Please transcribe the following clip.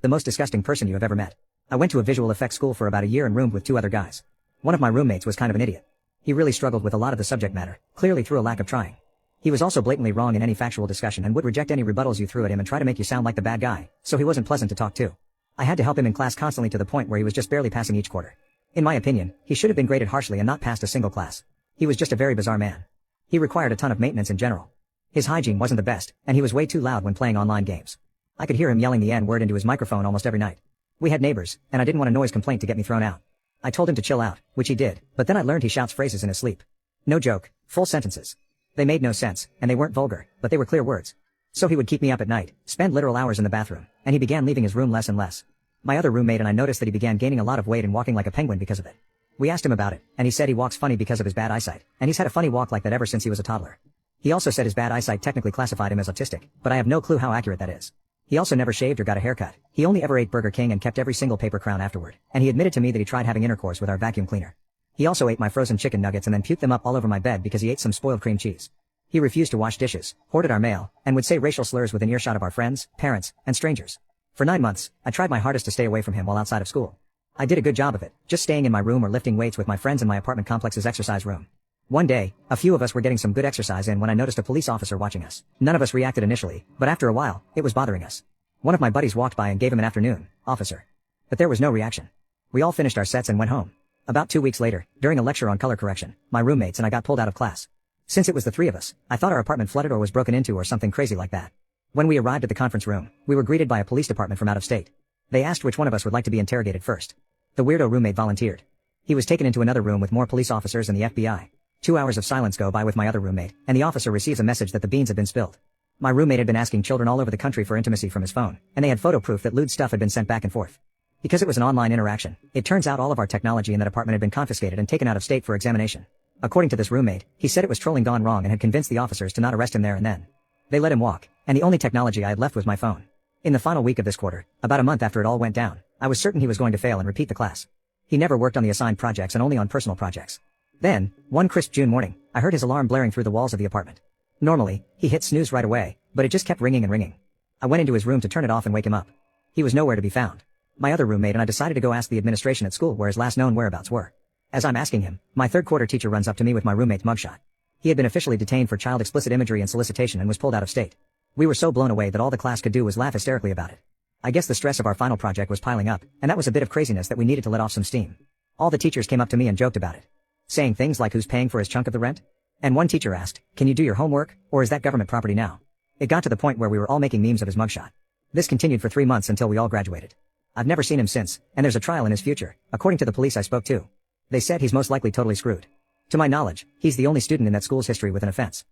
The most disgusting person you have ever met. I went to a visual effects school for about a year and roomed with 2 other guys. One of my roommates was kind of an idiot. He really struggled with a lot of the subject matter, clearly through a lack of trying. He was also blatantly wrong in any factual discussion and would reject any rebuttals you threw at him and try to make you sound like the bad guy, so he wasn't pleasant to talk to. I had to help him in class constantly to the point where he was just barely passing each quarter. In my opinion, he should have been graded harshly and not passed a single class. He was just a very bizarre man. He required a ton of maintenance in general. His hygiene wasn't the best, and he was way too loud when playing online games. I could hear him yelling the N-word into his microphone almost every night. We had neighbors, and I didn't want a noise complaint to get me thrown out. I told him to chill out, which he did, but then I learned he shouts phrases in his sleep. No joke, full sentences. They made no sense, and they weren't vulgar, but they were clear words. So he would keep me up at night, spend literal hours in the bathroom, and he began leaving his room less and less. My other roommate and I noticed that he began gaining a lot of weight and walking like a penguin because of it. We asked him about it, and he said he walks funny because of his bad eyesight, and he's had a funny walk like that ever since he was a toddler. He also said his bad eyesight technically classified him as autistic, but I have no clue how accurate that is. He also never shaved or got a haircut. He only ever ate Burger King and kept every single paper crown afterward, and he admitted to me that he tried having intercourse with our vacuum cleaner. He also ate my frozen chicken nuggets and then puked them up all over my bed because he ate some spoiled cream cheese. He refused to wash dishes, hoarded our mail, and would say racial slurs within earshot of our friends, parents, and strangers. For 9 months, I tried my hardest to stay away from him while outside of school. I did a good job of it, just staying in my room or lifting weights with my friends in my apartment complex's exercise room. One day, a few of us were getting some good exercise in when I noticed a police officer watching us. None of us reacted initially, but after a while, it was bothering us. One of my buddies walked by and gave him an afternoon, officer. But there was no reaction. We all finished our sets and went home. About 2 weeks later, during a lecture on color correction, my roommates and I got pulled out of class. Since it was the 3 of us, I thought our apartment flooded or was broken into or something crazy like that. When we arrived at the conference room, we were greeted by a police department from out of state. They asked which one of us would like to be interrogated first. The weirdo roommate volunteered. He was taken into another room with more police officers and the FBI. 2 hours of silence go by with my other roommate, and the officer receives a message that the beans had been spilled. My roommate had been asking children all over the country for intimacy from his phone, and they had photo proof that lewd stuff had been sent back and forth. Because it was an online interaction, it turns out all of our technology in that apartment had been confiscated and taken out of state for examination. According to this roommate, he said it was trolling gone wrong and had convinced the officers to not arrest him there and then. They let him walk, and the only technology I had left was my phone. In the final week of this quarter, about a month after it all went down, I was certain he was going to fail and repeat the class. He never worked on the assigned projects and only on personal projects. Then, one crisp June morning, I heard his alarm blaring through the walls of the apartment. Normally, he hit snooze right away, but it just kept ringing and ringing. I went into his room to turn it off and wake him up. He was nowhere to be found. My other roommate and I decided to go ask the administration at school where his last known whereabouts were. As I'm asking him, my third quarter teacher runs up to me with my roommate's mugshot. He had been officially detained for child explicit imagery and solicitation and was pulled out of state. We were so blown away that all the class could do was laugh hysterically about it. I guess the stress of our final project was piling up, and that was a bit of craziness that we needed to let off some steam. All the teachers came up to me and joked about it, saying things like who's paying for his chunk of the rent? And one teacher asked, can you do your homework, or is that government property now? It got to the point where we were all making memes of his mugshot. This continued for 3 months until we all graduated. I've never seen him since, and there's a trial in his future, according to the police I spoke to. They said he's most likely totally screwed. To my knowledge, he's the only student in that school's history with an offense.